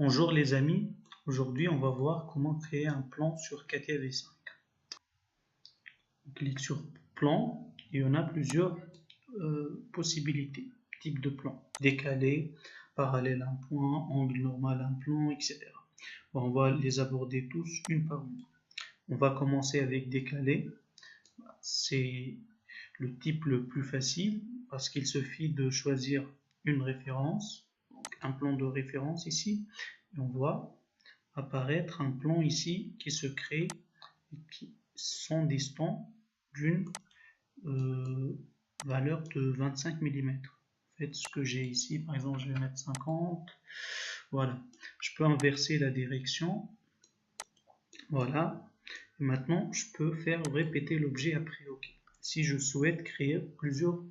Bonjour les amis, aujourd'hui on va voir comment créer un plan sur CATIA V5. On clique sur plan et on a plusieurs possibilités, types de plan, décalé, parallèle à un point, angle normal à un plan, etc. Bon, on va les aborder tous une par une. On va commencer avec décalé, c'est le type le plus facile parce qu'il suffit de choisir une référence, donc un plan de référence ici, et on voit apparaître un plan ici qui se crée et qui sont distants d'une valeur de 25 mm. En fait, ce que j'ai ici, par exemple, je vais mettre 50. Voilà, je peux inverser la direction. Voilà, et maintenant je peux faire répéter l'objet après OK. Si je souhaite créer plusieurs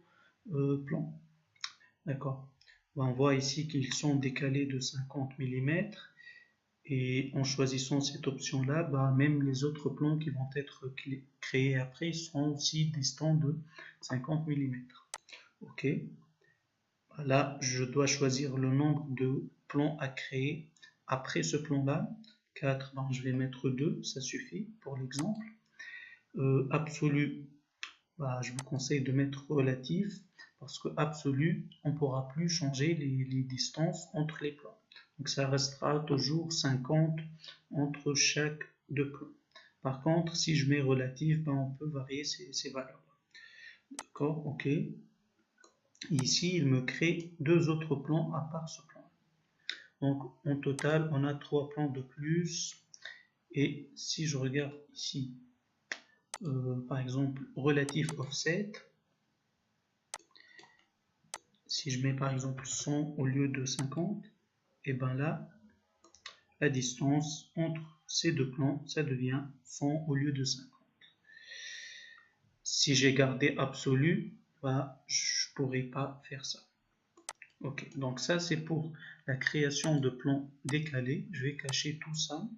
plans, d'accord. On voit ici qu'ils sont décalés de 50 mm. Et en choisissant cette option-là, même les autres plans qui vont être créés après seront aussi distants de 50 mm. OK. Là, je dois choisir le nombre de plans à créer après ce plan-là. 4, je vais mettre 2, ça suffit pour l'exemple. Absolu, je vous conseille de mettre relatif parce que absolu, on ne pourra plus changer les distances entre les plans. Donc ça restera toujours 50 entre chaque deux plans. Par contre, si je mets relatif, on peut varier ces valeurs. D'accord, OK. Ici, il me crée deux autres plans à part ce plan. Donc en total, on a 3 plans de plus. Et si je regarde ici, par exemple, relatif offset, si je mets par exemple 100 au lieu de 50, et là, la distance entre ces deux plans, ça devient 100 au lieu de 50. Si j'ai gardé absolu, je ne pourrais pas faire ça. Ok, donc ça c'est pour la création de plans décalés. Je vais cacher tout ça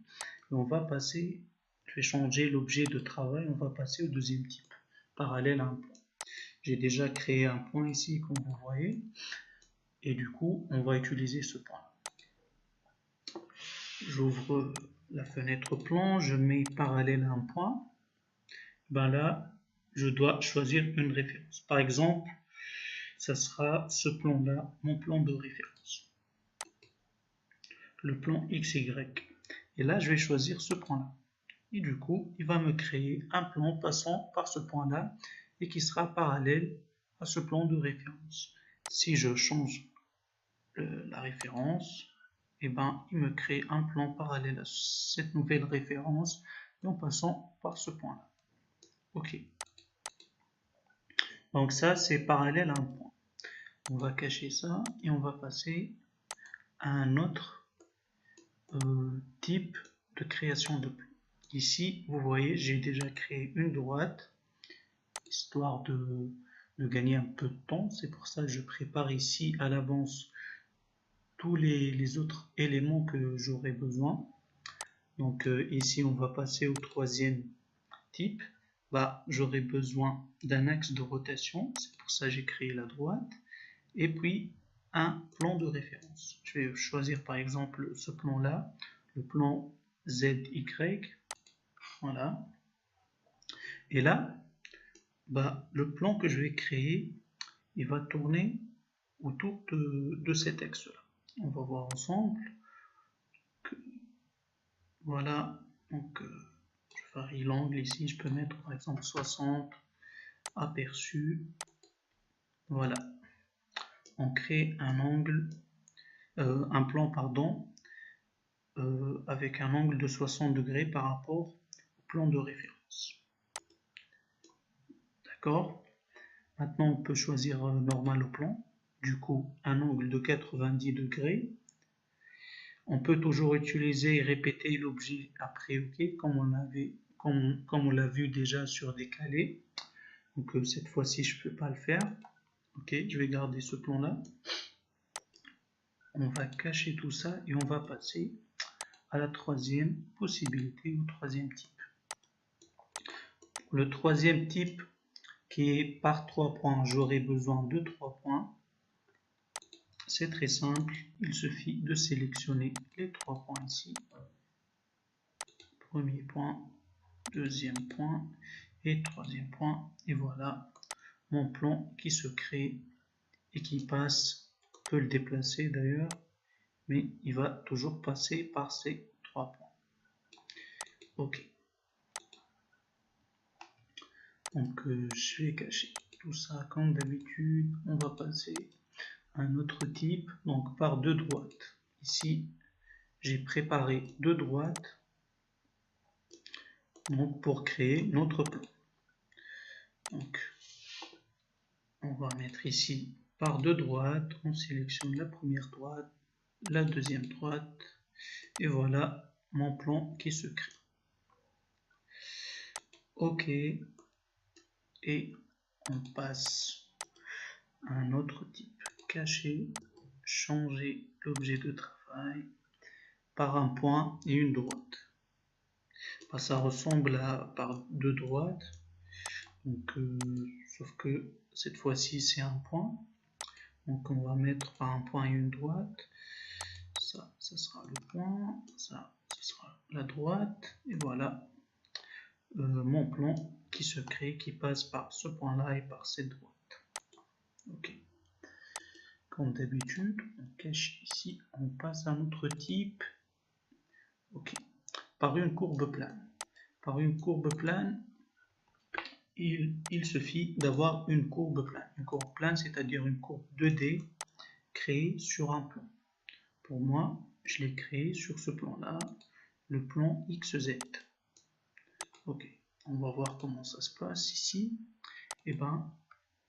et on va passer, je vais changer l'objet de travail, on va passer au deuxième type, parallèle à un point. J'ai déjà créé un point ici comme vous voyez et du coup on va utiliser ce point. J'ouvre la fenêtre plan, je mets parallèle à un point. Là, je dois choisir une référence. Par exemple, ça sera ce plan-là, mon plan de référence. Le plan XY. Et là, je vais choisir ce point-là. Et du coup, il va me créer un plan passant par ce point-là et qui sera parallèle à ce plan de référence. Si je change la référence, il me crée un plan parallèle à cette nouvelle référence en passant par ce point-là. OK. Donc ça, c'est parallèle à un point. On va cacher ça et on va passer à un autre type de création de plan. Ici, vous voyez, j'ai déjà créé une droite, histoire de gagner un peu de temps. C'est pour ça que je prépare ici à l'avance tous les autres éléments que j'aurai besoin. Donc ici, on va passer au troisième type. J'aurai besoin d'un axe de rotation, c'est pour ça que j'ai créé la droite, et puis un plan de référence. Je vais choisir par exemple ce plan-là, le plan ZY, voilà. Et là, le plan que je vais créer, il va tourner autour de cet axe-là. On va voir ensemble. Voilà, donc je varie l'angle ici, je peux mettre par exemple 60, aperçu, voilà. On crée un angle, un plan pardon, avec un angle de 60 degrés par rapport au plan de référence. D'accord. Maintenant on peut choisir normal au plan, du coup un angle de 90 degrés. On peut toujours utiliser et répéter l'objet après OK, comme on l'a vu déjà sur décalé. Donc cette fois-ci je ne peux pas le faire. Ok, je vais garder ce plan-là. On va cacher tout ça et on va passer à la troisième possibilité, au troisième type. Le troisième type qui est par 3 points, j'aurai besoin de 3 points. c'est très simple, il suffit de sélectionner les 3 points ici. Premier point, deuxième point et troisième point. Et voilà mon plan qui se crée et qui passe. On peut le déplacer d'ailleurs, mais il va toujours passer par ces 3 points. Ok. Donc je vais cacher tout ça comme d'habitude. On va passer à un autre type, donc par 2 droites. Ici, j'ai préparé 2 droites donc pour créer notre plan. Donc, on va mettre ici par 2 droites, on sélectionne la première droite, la deuxième droite, et voilà mon plan qui se crée. Ok, et on passe à un autre type, cacher, changer l'objet de travail par un point et une droite. Ça ressemble à par 2 droites, donc, sauf que cette fois-ci c'est un point. Donc on va mettre par un point et une droite. Ça sera le point, ça sera la droite, et voilà mon plan qui se crée, qui passe par ce point là et par cette droite. Ok. Comme d'habitude, on cache ici, on passe à un autre type. Ok. Par une courbe plane. Par une courbe plane, il suffit d'avoir une courbe plane. Une courbe plane, c'est-à-dire une courbe 2D créée sur un plan. Pour moi, je l'ai créé sur ce plan-là, le plan XZ. Ok, on va voir comment ça se passe ici. Et bien,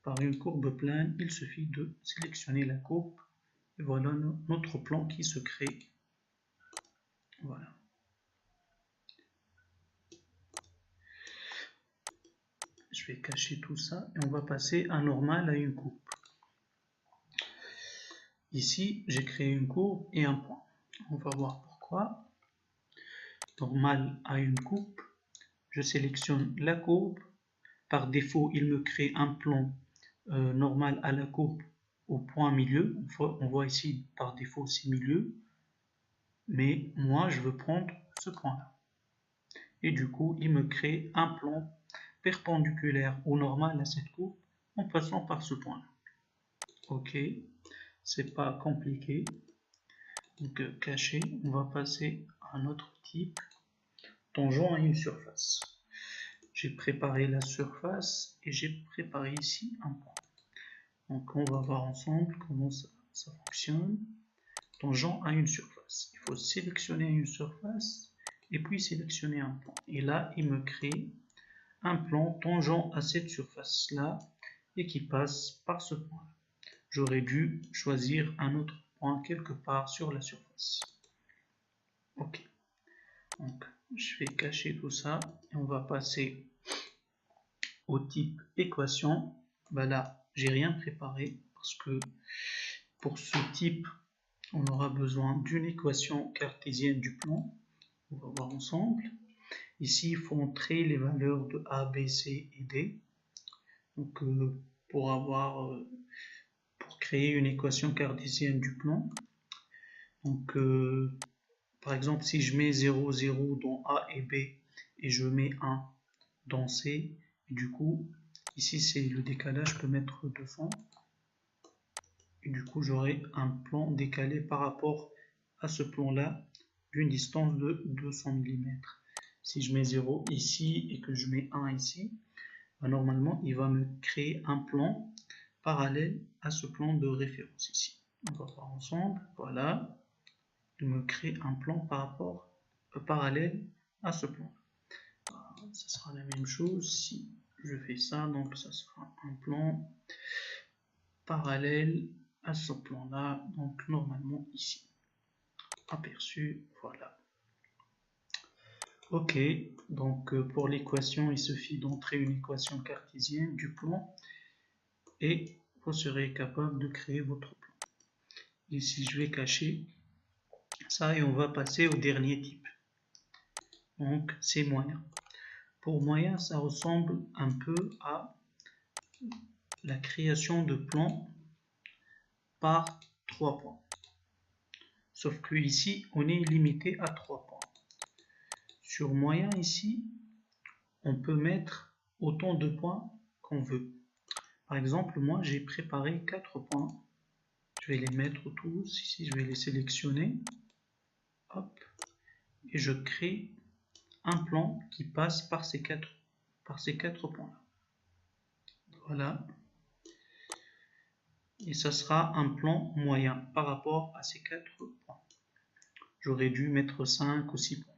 par une courbe plane, il suffit de sélectionner la courbe. Et voilà notre plan qui se crée. Voilà. Je vais cacher tout ça et on va passer à normal à une courbe. Ici, j'ai créé une courbe et un point. On va voir pourquoi. Normal à une courbe. Je sélectionne la courbe. Par défaut, il me crée un plan normal à la courbe au point milieu. On voit ici par défaut c'est milieu. Mais moi, je veux prendre ce point-là. Et du coup, il me crée un plan perpendiculaire ou normal à cette courbe en passant par ce point-là. Ok, c'est pas compliqué. Donc, caché, on va passer à un autre type, tangent à une surface. J'ai préparé la surface et j'ai préparé ici un point. Donc on va voir ensemble comment ça fonctionne. Tangent à une surface. Il faut sélectionner une surface et puis sélectionner un point. Et là, il me crée un plan tangent à cette surface-là et qui passe par ce point. J'aurais dû choisir un autre point quelque part sur la surface. Ok. Donc, je vais cacher tout ça et on va passer au type équation. Ben là, j'ai rien préparé parce que pour ce type, on aura besoin d'une équation cartésienne du plan. On va voir ensemble. Ici, il faut entrer les valeurs de A, B, C et D. Donc, pour créer une équation cartésienne du plan. Donc, par exemple, si je mets 0, 0 dans A et B et je mets 1 dans C, et du coup, ici c'est le décalage, je peux mettre 200. Et du coup, j'aurai un plan décalé par rapport à ce plan-là d'une distance de 200 mm. Si je mets 0 ici et que je mets 1 ici, ben normalement, il va me créer un plan parallèle à ce plan de référence ici. On va voir ensemble, voilà. Il me crée un plan parallèle à ce plan. Ça sera la même chose si je fais ça, donc ça sera un plan parallèle à ce plan là, donc normalement ici. Aperçu, voilà. Ok, donc pour l'équation, il suffit d'entrer une équation cartésienne du plan et vous serez capable de créer votre plan. Ici, je vais cacher ça et on va passer au dernier type. Donc, c'est moyen. Pour moyen, ça ressemble un peu à la création de plans par 3 points. Sauf que ici, on est limité à 3 points. Sur moyen ici, on peut mettre autant de points qu'on veut. Par exemple, moi j'ai préparé 4 points. Je vais les mettre tous. Ici, je vais les sélectionner. Hop. Et je crée un plan qui passe par ces 4 points-là. Voilà. Et ça sera un plan moyen par rapport à ces 4 points. J'aurais dû mettre 5 ou 6 points.